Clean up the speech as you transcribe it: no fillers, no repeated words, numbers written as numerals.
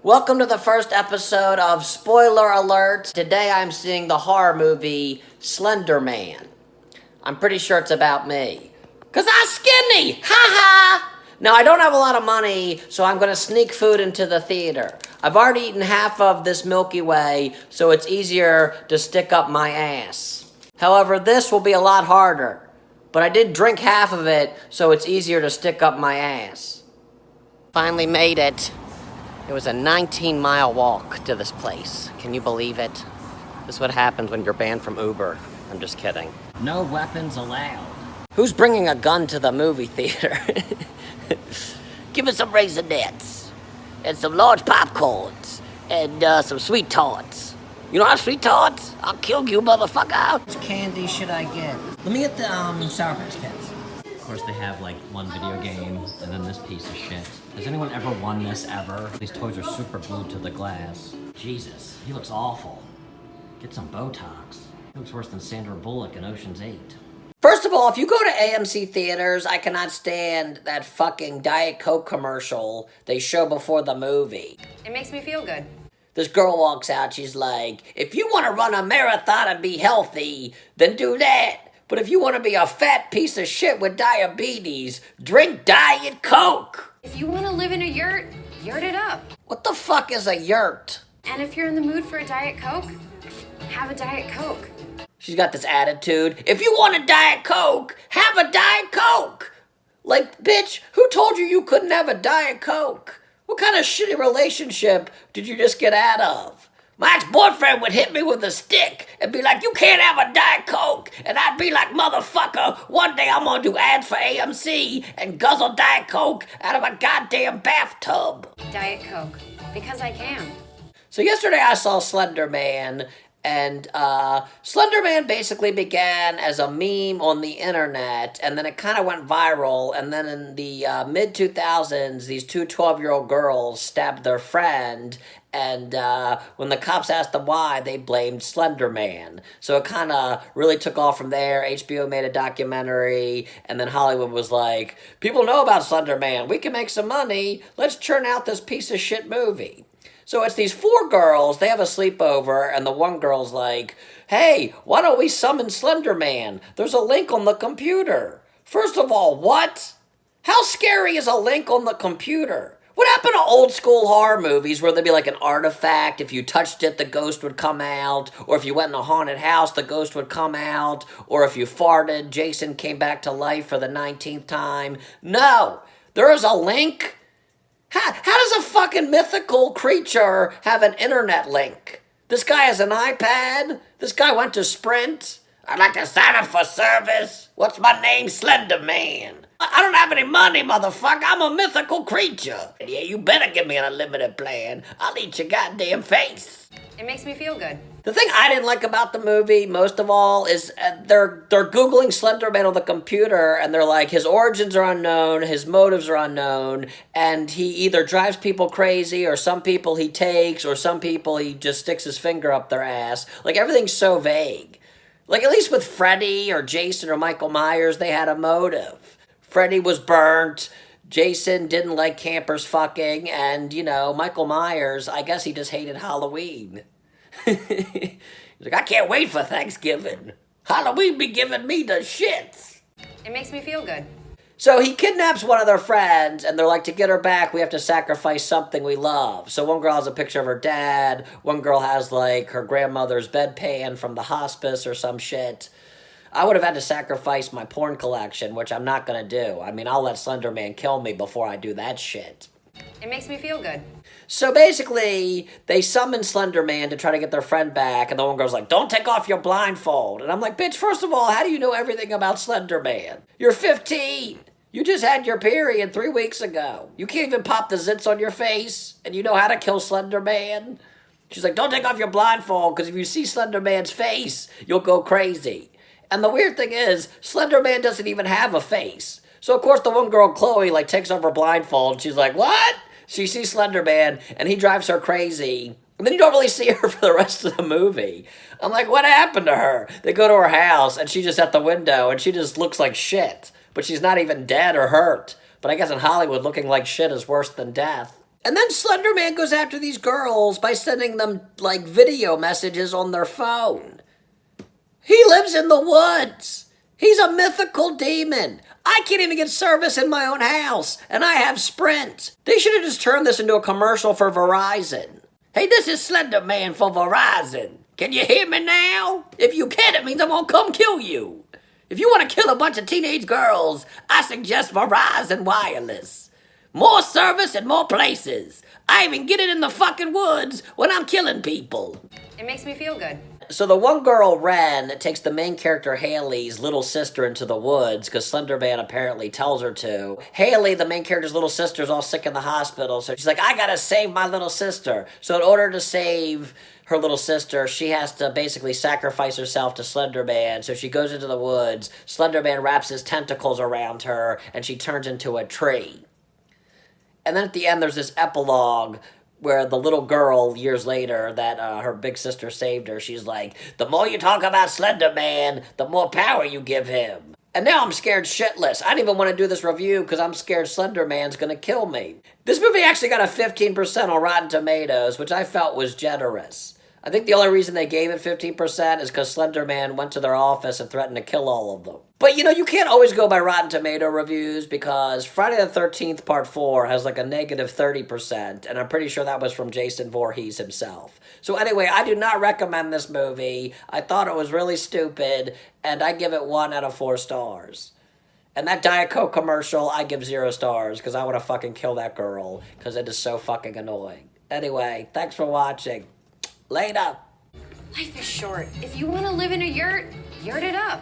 Welcome to the first episode of Spoiler Alert. Today I'm seeing the horror movie Slender Man. I'm pretty sure it's about me. 'Cause I'm skinny! Ha ha! Now I don't have a lot of money, so I'm gonna sneak food into the theater. I've already eaten half of this Milky Way, so it's easier to stick up my ass. However, this will be a lot harder. But I did drink half of it, so it's easier to stick up my ass. Finally made it. It was a 19-mile walk to this place. Can you believe it? This is what happens when you're banned from Uber. I'm just kidding. No weapons allowed. Who's bringing a gun to the movie theater? Give me some Raisinets and some large popcorns and some sweet tarts. You know how sweet tarts? I'll kill you, motherfucker. Which candy should I get? Let me get the Sour Patch Kids. Of course, they have like one video game and then this piece of shit. Has anyone ever won this ever? These toys are super glued to the glass. Jesus, he looks awful. Get some Botox. He looks worse than Sandra Bullock in Ocean's 8. First of all, if you go to AMC theaters, I cannot stand that fucking Diet Coke commercial they show before the movie. It makes me feel good. This girl walks out, she's like, if you want to run a marathon and be healthy, then do that. But if you want to be a fat piece of shit with diabetes, drink Diet Coke. If you want to live in a yurt it up. What the fuck is a yurt? And if you're in the mood for a Diet Coke, have a Diet Coke. She's got this attitude. If you want a Diet Coke, have a Diet Coke. Like, bitch, who told you couldn't have a Diet Coke? What kind of shitty relationship did you just get out of? My ex-boyfriend would hit me with a stick and be like, you can't have a Diet Coke. And I'd be like, motherfucker, one day I'm gonna do ads for AMC and guzzle Diet Coke out of a goddamn bathtub. Diet Coke, because I can. So yesterday I saw Slender Man, and Slender Man basically began as a meme on the internet, and then it kind of went viral, and then in the mid-2000s, these two 12-year-old girls stabbed their friend, and when the cops asked them why, they blamed Slender Man. So it kind of really took off from there. HBO made a documentary, and then Hollywood was like, people know about Slender Man. We can make some money. Let's churn out this piece of shit movie. So it's these four girls, they have a sleepover, and the one girl's like, hey, why don't we summon Slender Man? There's a link on the computer. First of all, what? How scary is a link on the computer? What happened to old school horror movies where there'd be like an artifact? If you touched it, the ghost would come out. Or if you went in a haunted house, the ghost would come out. Or if you farted, Jason came back to life for the 19th time. No, there is a link. How does a fucking mythical creature have an internet link? This guy has an iPad? This guy went to Sprint? I'd like to sign up for service. What's my name? Slender Man. I don't have any money, motherfucker. I'm a mythical creature. Yeah, you better give me an unlimited plan. I'll eat your goddamn face. It makes me feel good. The thing I didn't like about the movie, most of all, is they're Googling Slender Man on the computer, and they're like, his origins are unknown, his motives are unknown, and he either drives people crazy, or some people he takes, or some people he just sticks his finger up their ass. Like, everything's so vague. Like, at least with Freddy or Jason or Michael Myers, they had a motive. Freddy was burnt, Jason didn't like campers fucking, and, you know, Michael Myers, I guess he just hated Halloween. He's like, I can't wait for Thanksgiving. Halloween be giving me the shits. It makes me feel good. So he kidnaps one of their friends, and they're like, to get her back, we have to sacrifice something we love. So one girl has a picture of her dad, one girl has, like, her grandmother's bedpan from the hospice or some shit. I would have had to sacrifice my porn collection, which I'm not gonna do. I mean, I'll let Slender Man kill me before I do that shit. It makes me feel good. So basically, they summon Slender Man to try to get their friend back, and the one girl's like, don't take off your blindfold. And I'm like, bitch, first of all, how do you know everything about Slender Man? You're 15. You just had your period 3 weeks ago. You can't even pop the zits on your face, and you know how to kill Slender Man? She's like, don't take off your blindfold, because if you see Slender Man's face, you'll go crazy. And the weird thing is, Slender Man doesn't even have a face. So, of course, the one girl, Chloe, like, takes off her blindfold, and she's like, what? She sees Slender Man, and he drives her crazy. And then you don't really see her for the rest of the movie. I'm like, what happened to her? They go to her house, and she's just at the window, and she just looks like shit. But she's not even dead or hurt. But I guess in Hollywood, looking like shit is worse than death. And then Slender Man goes after these girls by sending them, like, video messages on their phone. He lives in the woods. He's a mythical demon. I can't even get service in my own house, and I have Sprint. They should have just turned this into a commercial for Verizon. Hey, this is Slender Man for Verizon. Can you hear me now? If you can, it means I'm gonna come kill you. If you want to kill a bunch of teenage girls, I suggest Verizon Wireless. More service in more places. I even get it in the fucking woods when I'm killing people. It makes me feel good. So the one girl, Ren, takes the main character Haley's little sister into the woods because Slender Man apparently tells her to. Haley, the main character's little sister, is all sick in the hospital, so she's like, I gotta save my little sister. So in order to save her little sister, she has to basically sacrifice herself to Slender Man. So she goes into the woods, Slender Man wraps his tentacles around her, and she turns into a tree. And then at the end, there's this epilogue where the little girl, years later, that her big sister saved her, she's like, the more you talk about Slender Man, the more power you give him. And now I'm scared shitless. I don't even want to do this review because I'm scared Slender Man's going to kill me. This movie actually got a 15% on Rotten Tomatoes, which I felt was generous. I think the only reason they gave it 15% is because Slender Man went to their office and threatened to kill all of them. But, you know, you can't always go by Rotten Tomato reviews because Friday the 13th Part 4 has like a negative 30%, and I'm pretty sure that was from Jason Voorhees himself. So anyway, I do not recommend this movie. I thought it was really stupid, and I give it 1 out of 4 stars. And that Diet Coke commercial, I give 0 stars because I want to fucking kill that girl because it is so fucking annoying. Anyway, thanks for watching. Later. Life is short. If you want to live in a yurt, yurt it up.